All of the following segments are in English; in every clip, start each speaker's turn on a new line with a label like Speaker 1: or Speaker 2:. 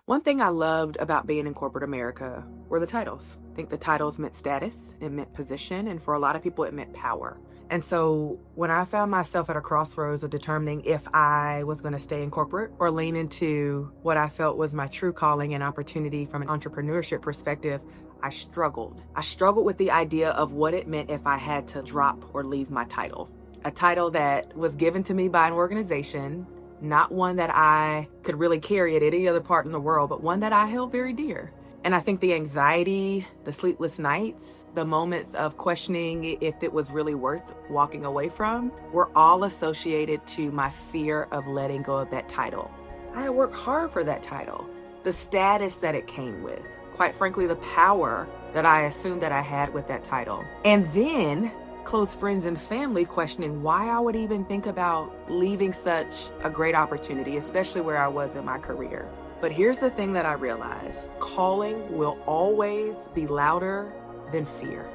Speaker 1: One thing I loved about being in corporate America were the titles. I think the titles meant status, it meant position, and for a lot of people, it meant power. And so when I found myself at a crossroads of determining if I was going to stay in corporate or lean into what I felt was my true calling and opportunity from an entrepreneurship perspective, I struggled. I struggled with the idea of what it meant if I had to drop or leave my title. A title that was given to me by an organization, not one that I could really carry at any other part in the world, but one that I held very dear. And I think the anxiety, the sleepless nights, the moments of questioning if it was really worth walking away from were all associated to my fear of letting go of that title. I had worked hard for that title, the status that it came with, quite frankly, the power that I assumed that I had with that title. And then close friends and family questioning why I would even think about leaving such a great opportunity, especially where I was in my career. But here's the thing that I realized: calling will always be louder than fear.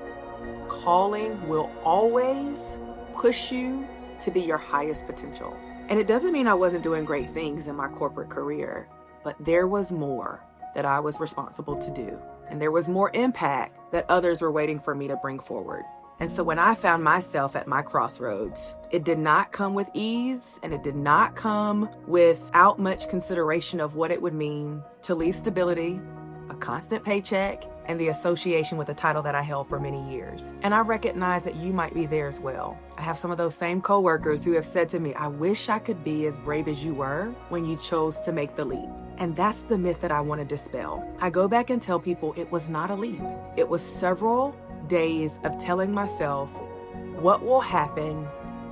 Speaker 1: Calling will always push you to be your highest potential. And it doesn't mean I wasn't doing great things in my corporate career, but there was more that I was responsible to do. And there was more impact that others were waiting for me to bring forward. And so when I found myself at my crossroads, it did not come with ease, and it did not come without much consideration of what it would mean to leave stability, a constant paycheck, and the association with a title that I held for many years. And I recognize that you might be there as well. I have some of those same coworkers who have said to me, I wish I could be as brave as you were when you chose to make the leap. And that's the myth that I want to dispel. I go back and tell people it was not a leap. It was several days of telling myself, what will happen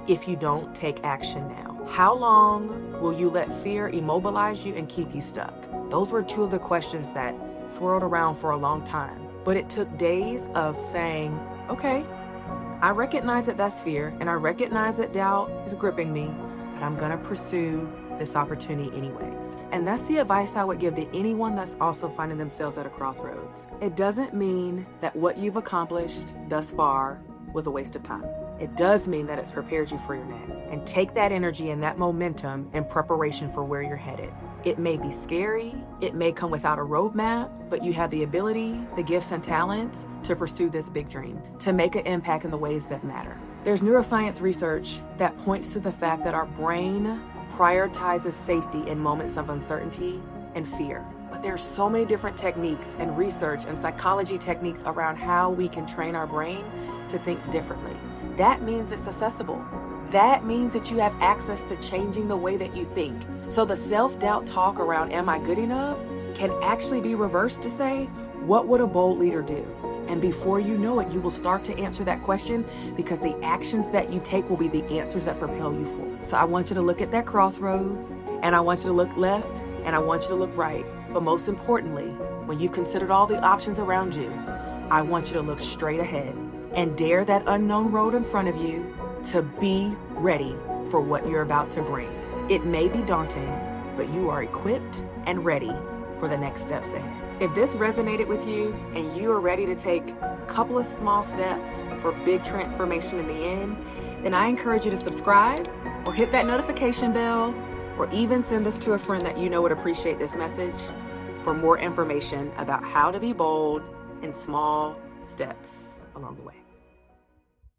Speaker 1: if you don't take action now? How long will you let fear immobilize you and keep you stuck? Those were two of the questions that swirled around for a long time. But it took days of saying, okay, I recognize that that's fear, and I recognize that doubt is gripping me, but I'm gonna pursue this opportunity anyways. And that's the advice I would give to anyone that's also finding themselves at a crossroads. It doesn't mean that what you've accomplished thus far was a waste of time. It does mean that it's prepared you for your next. And take that energy and that momentum in preparation for where you're headed. It may be scary, it may come without a roadmap, but you have the ability, the gifts and talents to pursue this big dream, to make an impact in the ways that matter. There's neuroscience research that points to the fact that our brain prioritizes safety in moments of uncertainty and fear. But there's so many different techniques and research and psychology techniques around how we can train our brain to think differently. That means it's accessible. That means that you have access to changing the way that you think. So the self-doubt talk around, am I good enough, can actually be reversed to say, what would a bold leader do? And before you know it, you will start to answer that question, because the actions that you take will be the answers that propel you forward. So I want you to look at that crossroads, and I want you to look left, and I want you to look right. But most importantly, when you've considered all the options around you, I want you to look straight ahead and dare that unknown road in front of you to be ready for what you're about to bring. It may be daunting, but you are equipped and ready for the next steps ahead. If this resonated with you and you are ready to take a couple of small steps for big transformation in the end, then I encourage you to subscribe or hit that notification bell, or even send this to a friend that you know would appreciate this message for more information about how to be bold in small steps along the way.